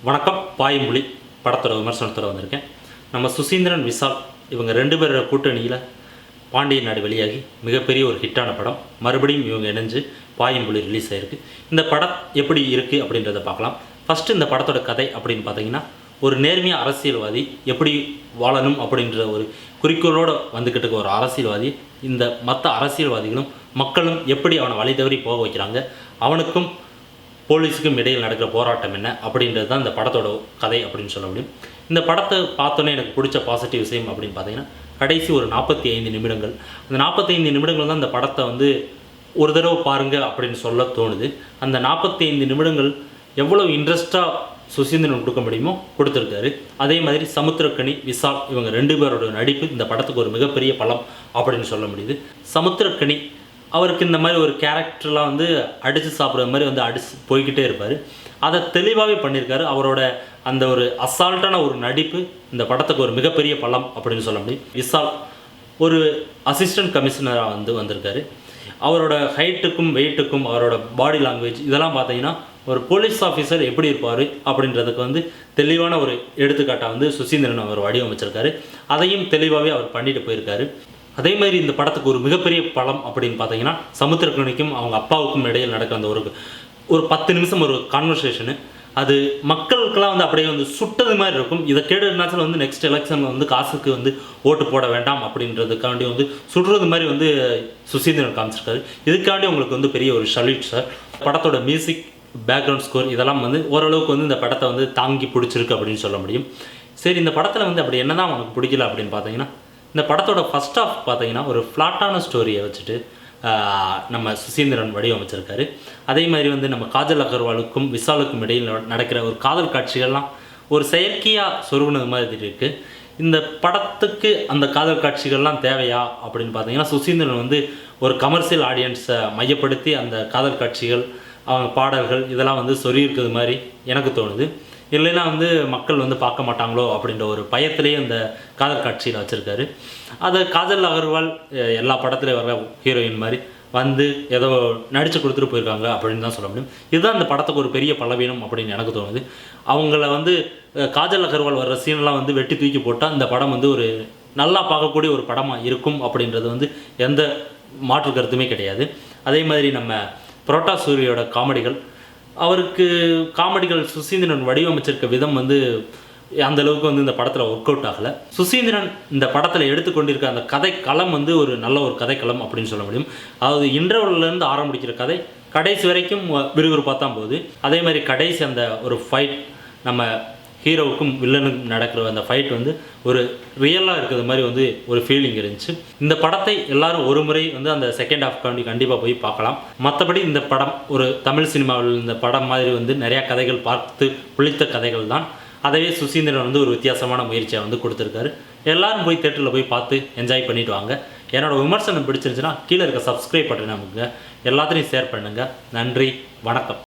வணக்கம். பாயமொழி படத்தோட விமர்சனத்தோட வந்திருக்கேன். நம்ம சுசீந்திரன், விஷால் இவங்க 2 பேரோட கூட்டணியில் பாண்டியன் நாடு வெளியாகி மிகப்பெரிய ஒரு ஹிட்டான படம். மறுபடியும் இவங்க இணைஞ்சு பாயமொழி ரிலீஸ் ஆகிருக்கு. இந்த படம் எப்படி இருக்குது அப்படின்றத பார்க்கலாம். ஃபஸ்ட்டு இந்த படத்தோட கதை அப்படின்னு பார்த்தீங்கன்னா, ஒரு நேர்மையாக அரசியல்வாதி எப்படி வாழணும் அப்படின்ற ஒரு குறிக்கோளோடு வந்துக்கிட்டு இருக்க ஒரு அரசியல்வாதி, இந்த மற்ற அரசியல்வாதிகளும் மக்களும் எப்படி அவனை வழி தவறி போக வைக்கிறாங்க, அவனுக்கும் போலீஸுக்கும் இடையில் நடக்கிற போராட்டம் என்ன அப்படின்றது தான் இந்த படத்தோட கதை அப்படின்னு சொல்ல முடியும். இந்த படத்தை பார்த்தோன்னே எனக்கு பிடிச்ச பாசிட்டிவ் விஷயம் அப்படின்னு பார்த்தீங்கன்னா, கடைசி ஒரு 45 நிமிடங்கள். அந்த 45 நிமிடங்கள் தான் இந்த படத்தை ஒரு தடவை பாருங்கள் அப்படின்னு சொல்ல தோணுது. அந்த 45 நிமிடங்கள் எவ்வளோ இன்ட்ரெஸ்ட்டாக சுசீந்திரன் கொடுக்க முடியுமோ கொடுத்துருக்காரு. அதே மாதிரி சமுத்திரக்கனி, விஷால் இவங்க 2 பேரோட நடிப்பு இந்த படத்துக்கு ஒரு மிகப்பெரிய பலம் அப்படின்னு சொல்ல முடியுது. சமுத்திரக்கனி அவருக்கு இந்த மாதிரி ஒரு கேரக்டர்லாம் அடித்து சாப்பிட்ற மாதிரி அடித்து போய்கிட்டே இருப்பார். அதை தெளிவாகவே பண்ணியிருக்காரு. அவரோட அந்த ஒரு அசால்ட்டான ஒரு நடிப்பு இந்த படத்துக்கு ஒரு மிகப்பெரிய பலம் அப்படின்னு சொல்ல முடியும். விஷால் ஒரு அசிஸ்டன்ட் கமிஷனராக வந்திருக்காரு. அவரோட ஹைட்டுக்கும் வெயிட்டுக்கும் அவரோட பாடி லாங்குவேஜ் இதெல்லாம் பார்த்தீங்கன்னா, ஒரு போலீஸ் ஆஃபீஸர் எப்படி இருப்பார் அப்படின்றதுக்கு தெளிவான ஒரு எடுத்துக்காட்டாக சுசீந்திரன் அவர் வடிவமைச்சிருக்காரு. அதையும் தெளிவாகவே அவர் பண்ணிட்டு போயிருக்காரு. அதே மாதிரி இந்த படத்துக்கு ஒரு மிகப்பெரிய பலம் அப்படின்னு பார்த்தீங்கன்னா, சமுத்திரக்கனிக்கும் அவங்க அப்பாவுக்கும் இடையில் நடக்கிற அந்த ஒரு 10 நிமிஷம் ஒரு கான்வர்சேஷனு, அது மக்களுக்கெல்லாம் அப்படியே சுட்டது மாதிரி இருக்கும். இதை கேடுனாச்சும் நெக்ஸ்ட் எலெக்ஷனில் காசுக்கு ஓட்டு போட வேண்டாம் அப்படின்றதுக்காண்டி சுடுறது மாதிரி சுசீந்திரன் காமிச்சிருக்காரு. இதுக்காண்டி உங்களுக்கு பெரிய ஒரு சல்யூட் சார். படத்தோட மியூசிக், பேக்ரவுண்ட் ஸ்கோர் இதெல்லாம் ஓரளவுக்கு இந்த படத்தை தாங்கி பிடிச்சிருக்கு அப்படின்னு சொல்ல முடியும். சரி, இந்த படத்தில் அப்படி என்ன தான் உனக்கு பிடிக்கல அப்படின்னு பார்த்தீங்கன்னா, இந்த படத்தோட ஃபஸ்ட் ஆஃப் பார்த்தீங்கன்னா ஒரு ஃப்ளாட்டான ஸ்டோரியை வச்சுட்டு நம்ம சுசீந்திரன் வடிவமைச்சிருக்காரு. அதே மாதிரி நம்ம காஜல் அகர்வாலுக்கும் விஷாலுக்கும் இடையில் நடக்கிற ஒரு காதல் காட்சிகள்லாம் ஒரு செயற்கையாக சொருகுனது மாதிரி இருக்குது. இந்த படத்துக்கு அந்த காதல் காட்சிகள்லாம் தேவையா அப்படின்னு பார்த்தீங்கன்னா, சுசீந்திரன் ஒரு கமர்ஷியல் ஆடியன்ஸை மையப்படுத்தி அந்த காதல் காட்சிகள், அவங்க பாடல்கள் இதெல்லாம் சொருகிருக்கிறது மாதிரி எனக்கு தோணுது. இல்லைன்னா மக்கள் பார்க்க மாட்டாங்களோ அப்படின்ற ஒரு பயத்திலேயே அந்த காதல் காட்சியில் வச்சுருக்காரு. அதை காஜல் அகர்வால் எல்லா படத்துலேயும் வர ஹீரோயின் மாதிரி ஏதோ நடித்து கொடுத்துட்டு போயிருக்காங்க அப்படின்னு தான் சொல்ல முடியும். இதுதான் இந்த படத்துக்கு ஒரு பெரிய பலவீனம் அப்படின்னு எனக்கு தோணுது. அவங்கள காஜல் அகர்வால் வர்ற சீனெல்லாம் வெட்டி தூக்கி போட்டால் இந்த படம் ஒரு நல்லா பார்க்கக்கூடிய ஒரு படமாக இருக்கும் அப்படின்றது எந்த மாற்று கருத்துமே கிடையாது. அதே மாதிரி நம்ம புரோட்டா சூரியோட காமெடிகள், அவருக்கு காமெடிகள் சுசீந்திரன் வடிவமைச்சிருக்க விதம் அந்தளவுக்கு இந்த படத்தில் ஒர்க் அவுட் ஆகலை. சுசீந்திரன் இந்த படத்தில் எடுத்துக்கொண்டிருக்க அந்த கதை களம் ஒரு நல்ல ஒரு கதைக்களம் அப்படின்னு சொல்ல முடியும். அதாவது இன்டர்வல்லேருந்து ஆரம்பிக்கிற கதை கடைசி வரைக்கும் விறுவிறுப்பாக தான் போகுது. அதே மாதிரி கடைசி அந்த ஒரு ஃபைட், நம்ம ஹீரோவுக்கும் வில்லனுக்கும் நடக்கிற அந்த ஃபைட் ஒரு ரியலாக இருக்கிறது மாதிரி ஒரு ஃபீலிங் இருந்துச்சு. இந்த படத்தை எல்லாரும் ஒரு முறை அந்த செகண்ட் ஹாஃப் கண்டிப்பாக போய் பார்க்கலாம். மற்றபடி இந்த படம் ஒரு தமிழ் சினிமாவில் இந்த படம் மாதிரி நிறையா கதைகள் பார்த்து புளித்த கதைகள் தான். அதவே சுசீந்திரன் ஒரு வித்தியாசமான முயற்சியை கொடுத்துருக்காரு. எல்லாரும் போய் தேட்டரில் போய் பார்த்து என்ஜாய் பண்ணிட்டு வாங்க. என்னோட விமர்சனம் பிடிச்சிருந்துச்சுன்னா கீழே இருக்க சப்ஸ்கிரைப் பட்டனை நமக்கு எல்லாத்தையும் ஷேர் பண்ணுங்கள். நன்றி, வணக்கம்.